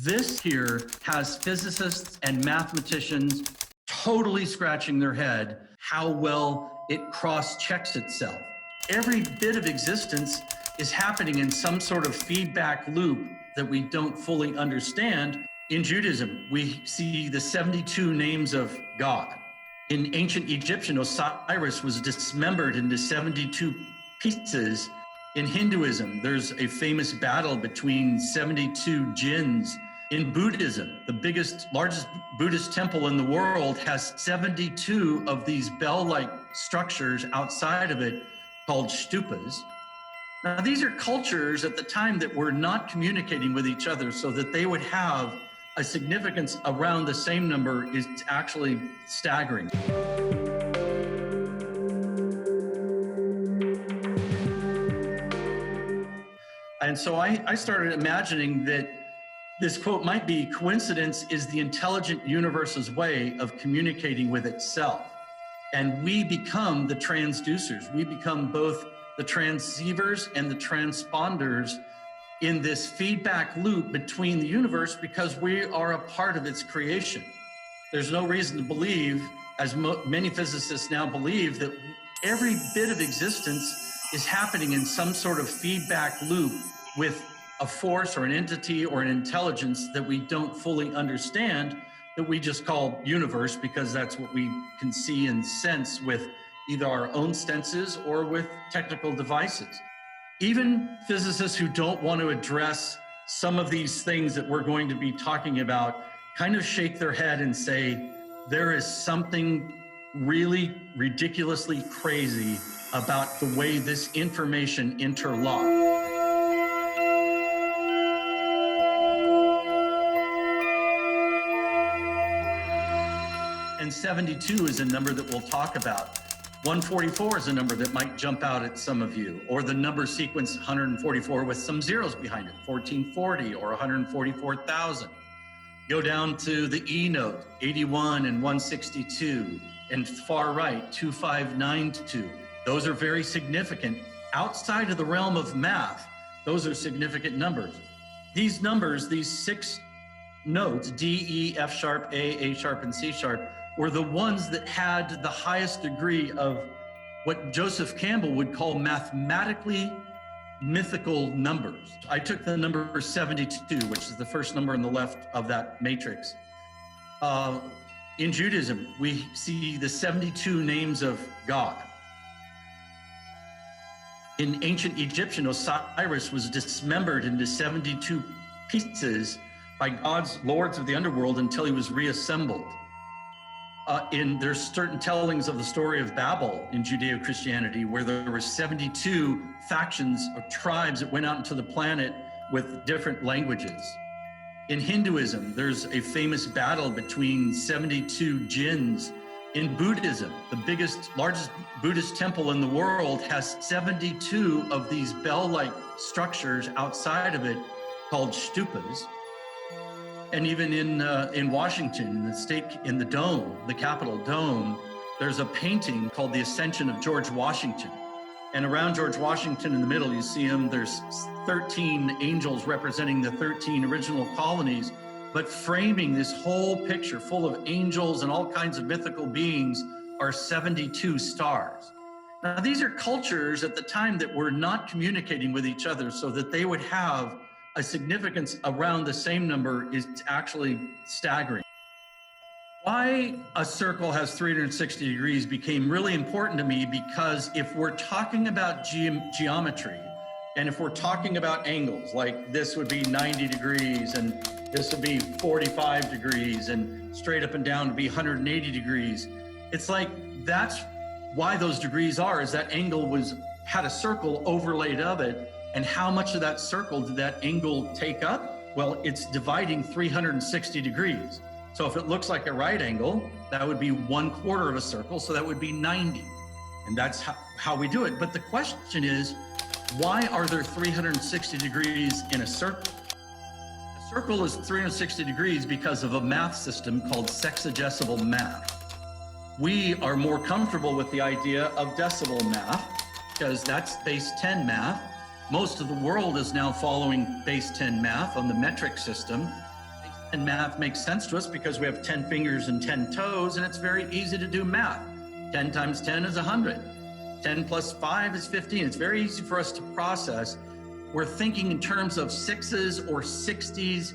This here has physicists and mathematicians totally scratching their head how well it cross-checks itself. Every bit of existence is happening in some sort of feedback loop that we don't fully understand. In Judaism, we see the 72 names of God. In ancient Egyptian, Osiris was dismembered into 72 pieces. In Hinduism, there's a famous battle between 72 jinns. In Buddhism, the largest Buddhist temple in the world has 72 of these bell-like structures outside of it called stupas. Now, these are cultures at the time that were not communicating with each other so that they would have a significance around the same number is actually staggering. And so I started imagining that this quote might be, coincidence is the intelligent universe's way of communicating with itself. And we become the transducers. We become both the transceivers and the transponders in this feedback loop between the universe because we are a part of its creation. There's no reason to believe, as many physicists now believe, that every bit of existence is happening in some sort of feedback loop with a force or an entity or an intelligence that we don't fully understand, that we just call universe because that's what we can see and sense with either our own senses or with technical devices. Even physicists who don't want to address some of these things that we're going to be talking about kind of shake their head and say, there is something really ridiculously crazy about the way this information interlocks. And 72 is a number that we'll talk about. 144 is a number that might jump out at some of you, or the number sequence 144 with some zeros behind it, 1440 or 144,000. Go down to the E note, 81 and 162, and far right, 2592. Those are very significant. Outside of the realm of math, those are significant numbers. These numbers, these 6 notes, D, E, F sharp, A sharp, and C sharp, were the ones that had the highest degree of what Joseph Campbell would call mathematically mythical numbers. I took the number 72, which is the first number on the left of that matrix. In Judaism, we see the 72 names of God. In ancient Egyptian, Osiris was dismembered into 72 pieces by God's lords of the underworld until he was reassembled. There's certain tellings of the story of Babel in Judeo-Christianity where there were 72 factions or tribes that went out into the planet with different languages. In Hinduism, there's a famous battle between 72 jinns. In Buddhism, the largest Buddhist temple in the world has 72 of these bell-like structures outside of it called stupas. And even in Washington, in the dome, the Capitol dome, there's a painting called The Ascension of George Washington. And around George Washington in the middle, you see him, there's 13 angels representing the 13 original colonies, but framing this whole picture full of angels and all kinds of mythical beings are 72 stars. Now, these are cultures at the time that were not communicating with each other so that they would have a significance around the same number is actually staggering. Why a circle has 360 degrees became really important to me because if we're talking about geometry and if we're talking about angles, like this would be 90 degrees and this would be 45 degrees and straight up and down would be 180 degrees, it's like that's why those degrees is that angle had a circle overlaid of it. And how much of that circle did that angle take up? Well, it's dividing 360 degrees. So if it looks like a right angle, that would be 1/4 of a circle, so that would be 90. And that's how we do it. But the question is, why are there 360 degrees in a circle? A circle is 360 degrees because of a math system called sexagesimal math. We are more comfortable with the idea of decimal math because that's base 10 math. Most of the world is now following base 10 math on the metric system. And math makes sense to us because we have 10 fingers and 10 toes, and it's very easy to do math. 10 times 10 is 100. 10 plus 5 is 15. It's very easy for us to process. We're thinking in terms of sixes or 60s.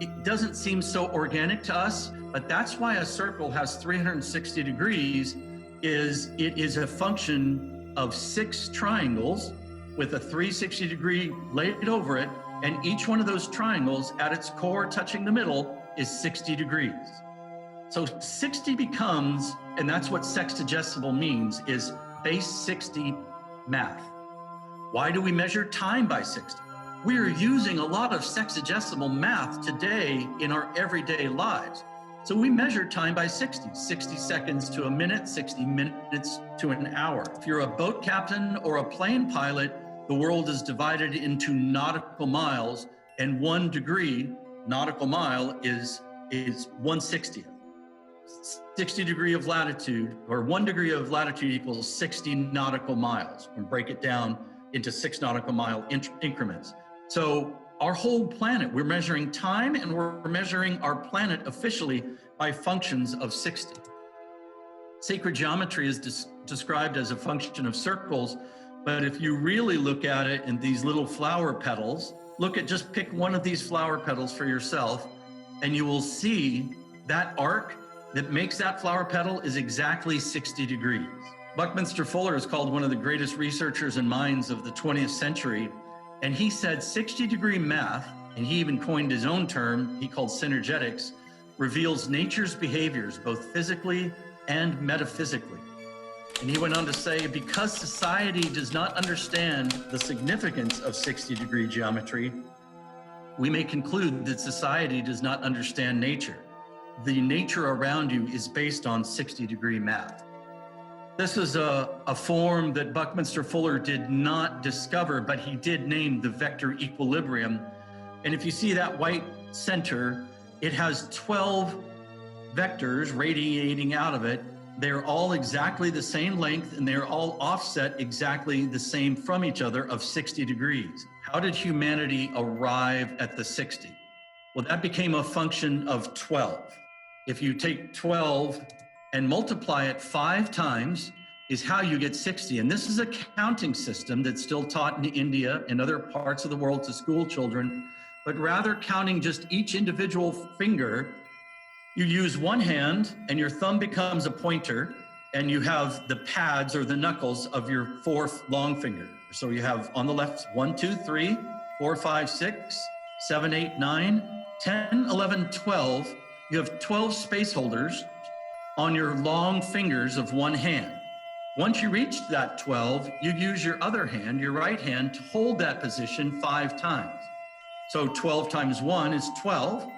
It doesn't seem so organic to us, but that's why a circle has 360 degrees. It is a function of 6 triangles with a 360 degree laid over it, and each one of those triangles at its core touching the middle is 60 degrees. So 60 becomes, and that's what sexagesimal means, is base 60 math. Why do we measure time by 60? We are using a lot of sexagesimal math today in our everyday lives. So we measure time by 60 seconds to a minute, 60 minutes to an hour. If you're a boat captain or a plane pilot, the world is divided into nautical miles, and 1 degree nautical mile is 1/60th. 60 degree of latitude, or 1 degree of latitude equals 60 nautical miles. We break it down into 6 nautical mile increments. So our whole planet, we're measuring time, and we're measuring our planet officially by functions of 60. Sacred geometry is described as a function of circles, but if you really look at it in these little flower petals, just pick one of these flower petals for yourself, and you will see that arc that makes that flower petal is exactly 60 degrees. Buckminster Fuller is called one of the greatest researchers and minds of the 20th century, and he said 60-degree math, and he even coined his own term, he called synergetics, reveals nature's behaviors, both physically and metaphysically. And he went on to say, because society does not understand the significance of 60-degree geometry, we may conclude that society does not understand nature. The nature around you is based on 60-degree math. This is a form that Buckminster Fuller did not discover, but he did name the vector equilibrium. And if you see that white center, it has 12 vectors radiating out of it. They're all exactly the same length, and they're all offset exactly the same from each other of 60 degrees. How did humanity arrive at the 60? Well, that became a function of 12. If you take 12 and multiply it 5 times is how you get 60. And this is a counting system that's still taught in India and other parts of the world to school children, but rather counting just each individual finger, you use one hand and your thumb becomes a pointer, and you have the pads or the knuckles of your 4th long finger. So you have on the left 1, 2, 3, 4, 5, 6, 7, 8, 9, 10, 11, 12. You have 12 space holders on your long fingers of one hand. Once you reach that 12, you use your other hand, your right hand, to hold that position 5 times. So 12 times 1 is 12.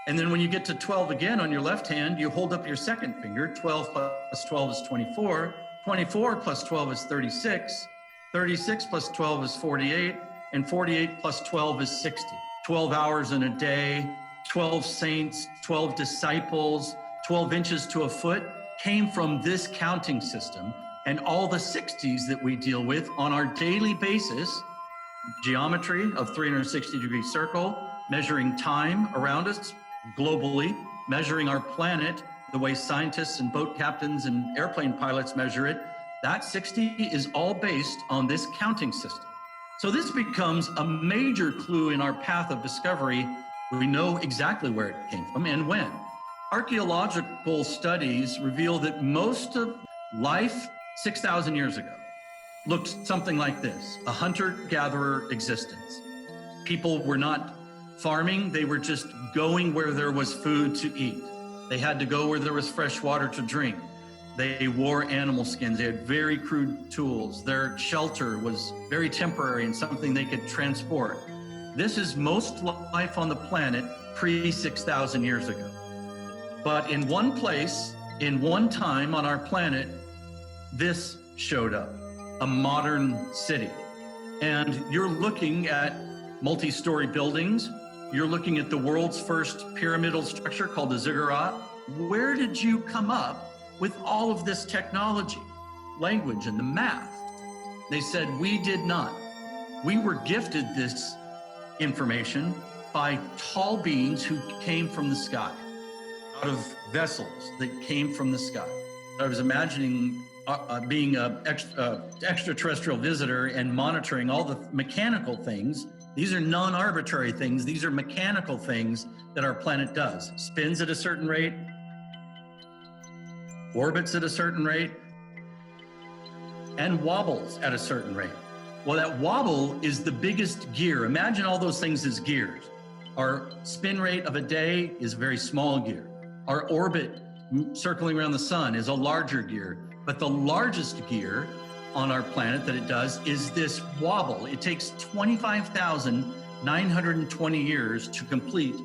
And then when you get to 12 again on your left hand, you hold up your second finger. 12 plus 12 is 24. 24 plus 12 is 36. 36 plus 12 is 48. And 48 plus 12 is 60. 12 hours in a day, 12 saints, 12 disciples, 12 inches to a foot came from this counting system. And all the 60s that we deal with on our daily basis, geometry of 360-degree circle, measuring time around us globally, measuring our planet the way scientists and boat captains and airplane pilots measure it, that 60 is all based on this counting system. So this becomes a major clue in our path of discovery. We know exactly where it came from and when. Archaeological studies reveal that most of life 6,000 years ago looked something like this, a hunter-gatherer existence. People were not farming, they were just going where there was food to eat. They had to go where there was fresh water to drink. They wore animal skins, they had very crude tools. Their shelter was very temporary and something they could transport. This is most life on the planet pre-6,000 years ago. But in one place, in one time on our planet, this showed up, a modern city. And you're looking at multi-story buildings. You're looking at the world's first pyramidal structure called the ziggurat. Where did you come up with all of this technology, language, and the math? They said, we did not. We were gifted this information by tall beings who came from the sky, out of vessels that came from the sky. I was imagining being an extraterrestrial visitor and monitoring all the mechanical things. These are non-arbitrary things. These are mechanical things that our planet does. Spins at a certain rate, orbits at a certain rate, and wobbles at a certain rate. Well, that wobble is the biggest gear. Imagine all those things as gears. Our spin rate of a day is a very small gear. Our orbit circling around the sun is a larger gear. But the largest gear on our planet that it does is this wobble. It takes 25,920 years to complete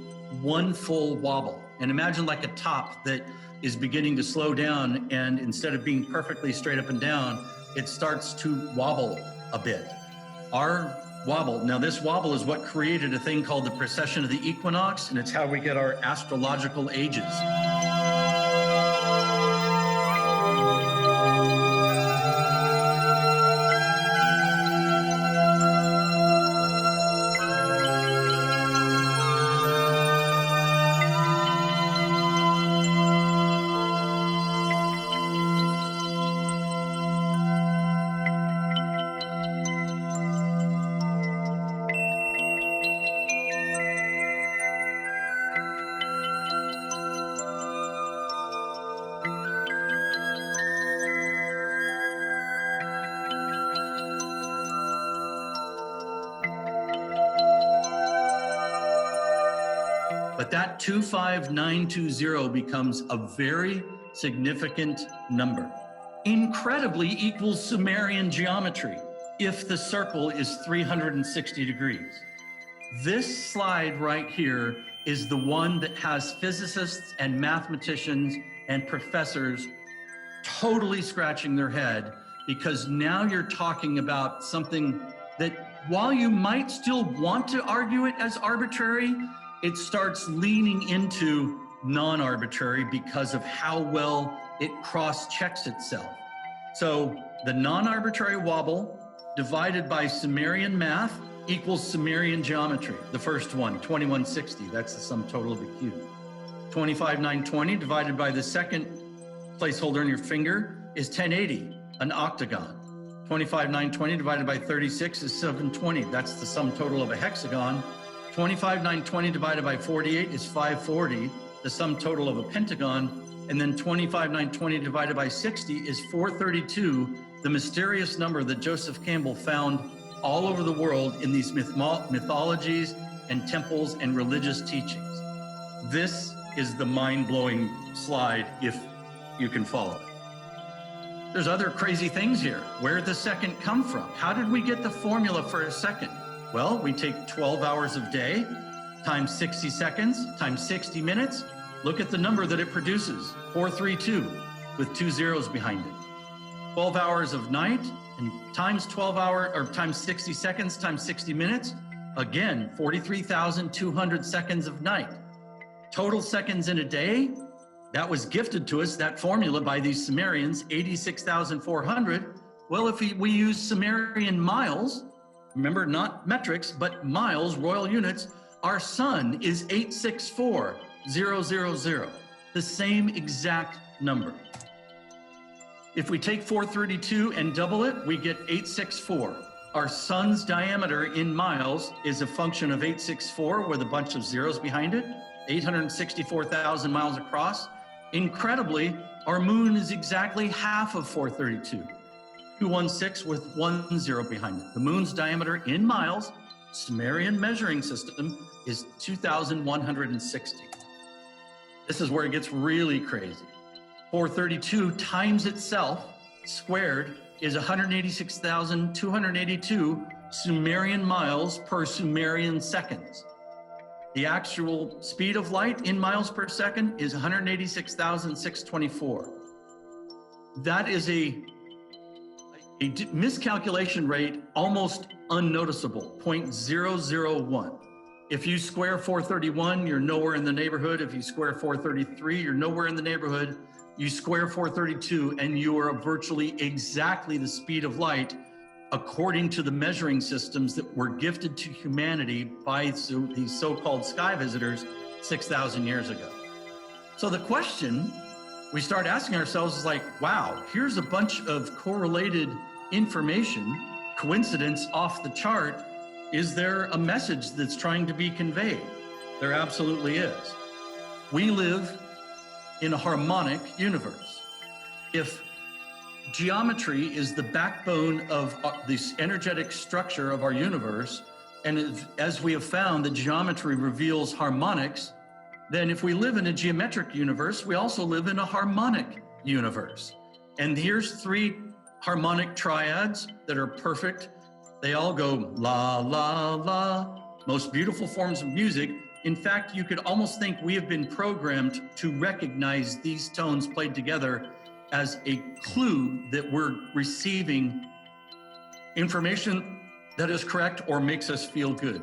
one full wobble. And imagine like a top that is beginning to slow down, and instead of being perfectly straight up and down, it starts to wobble a bit. Our wobble, now this wobble is what created a thing called the precession of the equinox, and it's how we get our astrological ages. But that 25920 becomes a very significant number. Incredibly equals Sumerian geometry if the circle is 360 degrees. This slide right here is the one that has physicists and mathematicians and professors totally scratching their head, because now you're talking about something that, while you might still want to argue it as arbitrary, it starts leaning into non-arbitrary because of how well it cross-checks itself. So the non-arbitrary wobble divided by Sumerian math equals Sumerian geometry. The first one, 2160, that's the sum total of the cube. 25920 divided by the second placeholder in your finger is 1080, an octagon. 25920 divided by 36 is 720. That's the sum total of a hexagon. 25920 divided by 48 is 540, the sum total of a pentagon. And then 25920 divided by 60 is 432, the mysterious number that Joseph Campbell found all over the world in these mythologies and temples and religious teachings. This is the mind-blowing slide, if you can follow it. There's other crazy things here. Where did the second come from? How did we get the formula for a second? Well, we take 12 hours of day times 60 seconds times 60 minutes. Look at the number that it produces, 432, with 2 zeros behind it. 12 hours of night and times 60 seconds times 60 minutes. Again, 43,200 seconds of night. Total seconds in a day, that was gifted to us, that formula, by these Sumerians, 86,400. Well, if we use Sumerian miles, remember, not metrics, but miles, royal units, our sun is 864,000, the same exact number. If we take 432 and double it, we get 864. Our sun's diameter in miles is a function of 864 with a bunch of zeros behind it, 864,000 miles across. Incredibly, our moon is exactly half of 432. 216 with 1 0 behind it. The moon's diameter in miles, Sumerian measuring system, is 2,160. This is where it gets really crazy. 432 times itself squared is 186,282 Sumerian miles per Sumerian seconds. The actual speed of light in miles per second is 186,624. That is a miscalculation rate almost unnoticeable, 0.001. If you square 431, you're nowhere in the neighborhood. If you square 433, you're nowhere in the neighborhood. You square 432 and you are virtually exactly the speed of light according to the measuring systems that were gifted to humanity by these so-called sky visitors 6,000 years ago. So the question we start asking ourselves is like, wow, here's a bunch of correlated information, coincidence off the chart. Is there a message that's trying to be conveyed? There absolutely is. We live in a harmonic universe. If geometry is the backbone of this energetic structure of our universe, and as we have found, the geometry reveals harmonics, then if we live in a geometric universe, we also live in a harmonic universe. And here's 3 harmonic triads that are perfect. They all go la, la, la, most beautiful forms of music. In fact, you could almost think we have been programmed to recognize these tones played together as a clue that we're receiving information that is correct or makes us feel good.